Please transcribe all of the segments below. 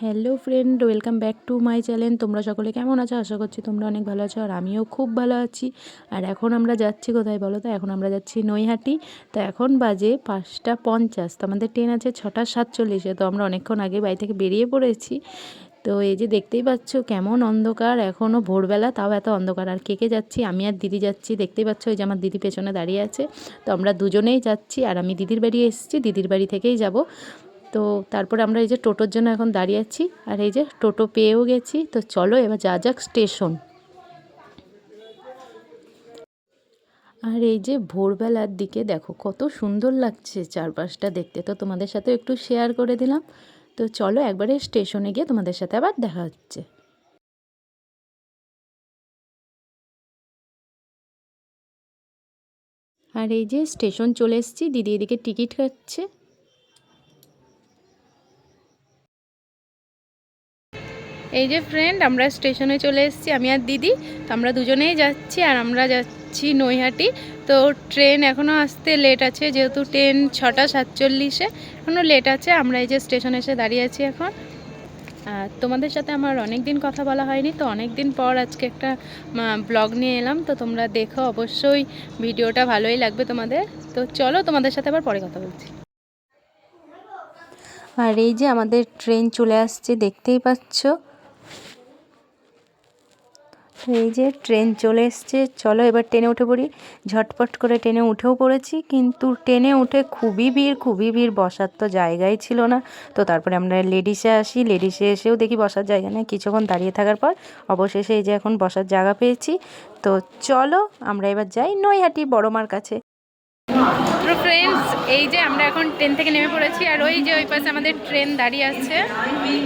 Hello friend, welcome back to my channel. তোমরা সকলে কেমন আছো? আশা করছি তোমরা অনেক ভালো আছো, আর আমিও খুব ভালো আছি। আর এখন আমরা যাচ্ছি কোথায় বলো তো? এখন আমরা যাচ্ছি নৈহাটি। তো এখন বাজে 5টা 50। তো আমাদের ট্রেন আছে 6টা 47-এ। তো আমরা অনেকক্ষণ আগে বাড়ি থেকে বেরিয়ে পড়েছি। তো এই যে দেখতেই পাচ্ছ কেমন অন্ধকার, এখনও ভোরবেলা, তাও এত অন্ধকার। আর কে কে যাচ্ছি? আমি আর দিদি যাচ্ছি। দেখতেই পাচ্ছ এই যে আমার দিদি পেছনে দাঁড়িয়ে আছে। তো আমরা দুজনেই যাচ্ছি, আর আমি দিদির বাড়ি এসেছি, দিদির বাড়ি থেকেই যাব। তো তারপরে আমরা এই যে টোটোর জন্য এখন দাঁড়িয়ে আছি, আর এই যে টোটো পেয়েও গেছি। তো চলো এবার যা যাক স্টেশন। আর এই যে ভোরবেলার দিকে দেখো কত সুন্দর লাগছে চারপাশটা দেখতে, তো তোমাদের সাথে একটু শেয়ার করে দিলাম। তো চলো একবারে স্টেশনে গিয়ে তোমাদের সাথে আবার দেখা হচ্ছে। আর এই যে স্টেশন চলে এসেছি, দিদি এদিকে টিকিট কাটছে। এই যে ফ্রেন্ড, আমরা স্টেশনে চলে এসেছি, আমি আর দিদি। তো আমরা দুজনেই যাচ্ছি, আর আমরা যাচ্ছি নৈহাটি। তো ট্রেন এখনও আসতে লেট আছে, যেহেতু ট্রেন 6টা 47-এ, এখনও লেট আছে। আমরা এই যে স্টেশনে এসে দাঁড়িয়ে আছি এখন। আর তোমাদের সাথে আমার অনেক দিন কথা বলা হয়নি, তো অনেক দিন পর আজকে একটা ব্লগ নিয়ে এলাম। তো তোমরা দেখো, অবশ্যই ভিডিওটা ভালোই লাগবে তোমাদের। তো চলো তোমাদের সাথে আবার পরে কথা বলছি। আর এই যে আমাদের ট্রেন চলে আসছে, দেখতেই পাচ্ছ। এই যে ট্রেন চলে এসছে, চলো এবার ট্রেনে উঠে পড়ি। ঝটপট করে ট্রেনে উঠেও পড়েছি, কিন্তু ট্রেনে উঠে খুবই ভিড়, বসার তো জায়গাই ছিল না। তো তারপরে আমরা লেডিসে আসি, লেডিসে এসেও দেখি বসার জায়গা নেই। কিছুক্ষণ দাঁড়িয়ে থাকার পর অবশেষে এই যে এখন বসার জায়গা পেয়েছি। তো চলো আমরা এবার যাই নৈহাটি বড় মার কাছে। তো ফ্রেন্ডস, এই যে আমরা এখন ট্রেন থেকে নেমে পড়েছি, আর ওই যে ওই পাশে আমাদের ট্রেন দাঁড়িয়ে আছে,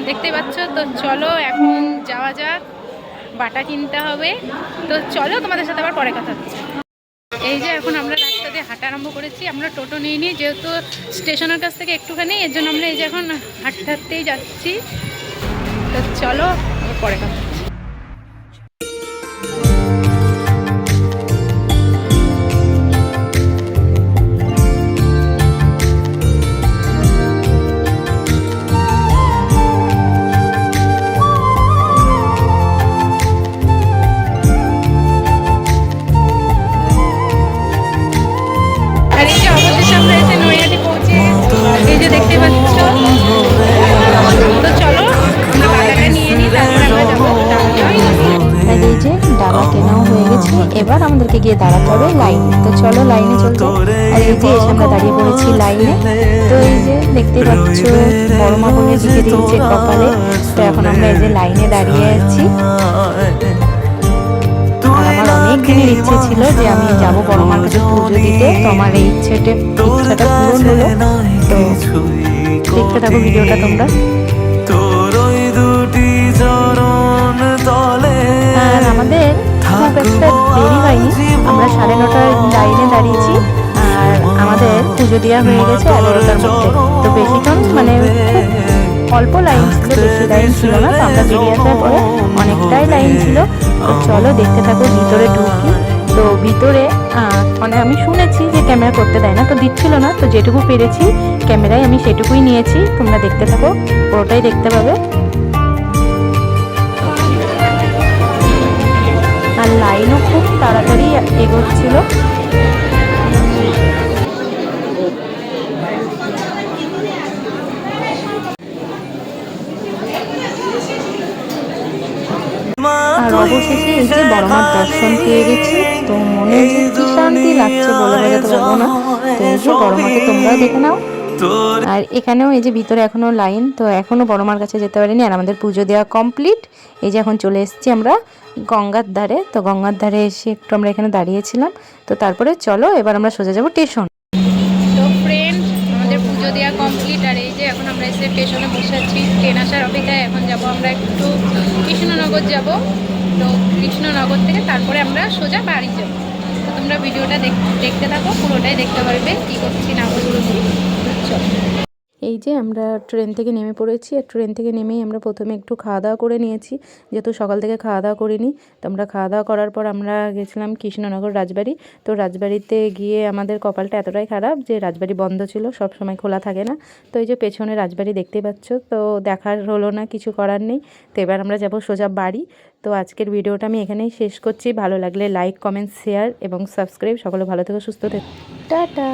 দেখতে পাচ্ছ। তো চলো এখন যাওয়া যাক, বাটা কিনতে হবে। তো চলো তোমাদের সাথে আবার পরে কথা হচ্ছে। এই যে এখন আমরা রাস্তা দিয়ে হাঁটা আরম্ভ করেছি। আমরা টোটো নিয়ে নিই, যেহেতু স্টেশনের কাছ থেকে একটুখানি, এর জন্য আমরা এই যে এখন হাঁটতে হাঁটতেই যাচ্ছি। তো চলো পরে কথা হচ্ছে। আর এই যে অবশেষে আমরা এসে নৈহাটি পৌঁছে, এই যে দেখতে পাচ্ছ। তো চলো আমরা বাটাটা নিয়ে নিই, তারপরে আমরা যাবো। আর এই যে ডালা কেনাও হয়ে গেছে, এবার আমাদেরকে গিয়ে দাঁড়াতে হবে লাইনে। তো চলো লাইনে চলতে। আর এই যে এসে আমরা দাঁড়িয়ে পড়েছি লাইনে। তো এই যে দেখতে পাচ্ছ বড় মা বলে লিখে দিয়েছে কপালে। তো এখন আমরা এই যে লাইনে দাঁড়িয়ে আছি। আর আমার অনেক দিনের ইচ্ছে ছিল যে আমি যাবো বড় মার কাছে পুজো দিতে। তো আমার এই ইচ্ছাটা পূরণ হলো। তো দেখতে থাকো ভিডিওটা তোমরা। আর আমাদের খুব একটা দেরি হয়নি, আমরা 9:30টায় লাইনে দাঁড়িয়েছি, আর আমাদের পুজো দেওয়া হয়ে গেছে 11টার মধ্যে। তো বেশিক্ষণ মানে অল্প লাইন ছিল, বেশি লাইন ছিল না। তো আমরা বেরিয়ে আসার পরে অনেকটাই লাইন ছিল। তো চলো দেখতে থাকো, ভিতরে ঢুকি। তো ভিতরে মানে আমি শুনেছি যে ক্যামেরা করতে দেয় না, তো দিচ্ছিল না। তো যেটুকু পেরেছি ক্যামেরায় আমি সেটুকুই নিয়েছি। তোমরা দেখতে থাকো, পুরোটাই দেখতে পাবে। আর লাইনও খুব তাড়াতাড়ি এগোচ্ছিল। আর অবশেষে এই যে বড় মার দর্শন পেয়ে গেছি। তো মনে যে কি শান্তি লাগছে বলে বোঝাতে পারবো না। তো এই যে বড় মাকে তোমরাও দেখে নাও। আর এখানেও এই যে ভিতরে এখনো লাইন, তো এখনো বড় মার কাছে যেতে পারিনি। আর আমাদের পুজো দেওয়া কমপ্লিট। এই যে এখন চলে এসেছি আমরা গঙ্গার ধারে। তো গঙ্গার ধারে এসে একটু আমরা এখানে দাঁড়িয়েছিলাম। তো তারপরে চলো এবার আমরা সোজা যাবো স্টেশন। তো ফ্রেন্ড, আমাদের পুজো দেওয়া কমপ্লিট, আর এই যে এখন আমরা এসে স্টেশনে বসে আছি ট্রেন আসার অপেক্ষায়। এখন যাব আমরা একটু কৃষ্ণনগর যাব। তো কৃষ্ণনগর থেকে তারপরে আমরা সোজা বাড়ি যাব। তো তোমরা ভিডিওটা দেখতে থাকো, পুরোটাই দেখতে পারবে কী করছি না করছি। চলো। এই যে আমরা ট্রেন থেকে নেমে পড়েছি, আর ট্রেন থেকে নেমেই আমরা প্রথমে একটু খাওয়া দাওয়া করে নিয়েছি, যেহেতু সকাল থেকে খাওয়া দাওয়া করিনি। তো আমরা খাওয়া দাওয়া করার পর আমরা গেছিলাম কৃষ্ণনগর রাজবাড়ি। তো রাজবাড়িতে গিয়ে আমাদের কপালটা এতটাই খারাপ যে রাজবাড়ি বন্ধ ছিল, সব সময় খোলা থাকে না। তো এই যে পেছনে রাজবাড়ি দেখতেই পাচ্ছ, তো দেখার হলো না, কিছু করার নেই। তো এবার আমরা যাব সোজা বাড়ি। তো আজকের ভিডিওটা আমি এখানেই শেষ করছি। ভালো লাগলে লাইক, কমেন্ট, শেয়ার এবং সাবস্ক্রাইব। সকলে ভালো থেকো, সুস্থ থেকো, টাটা।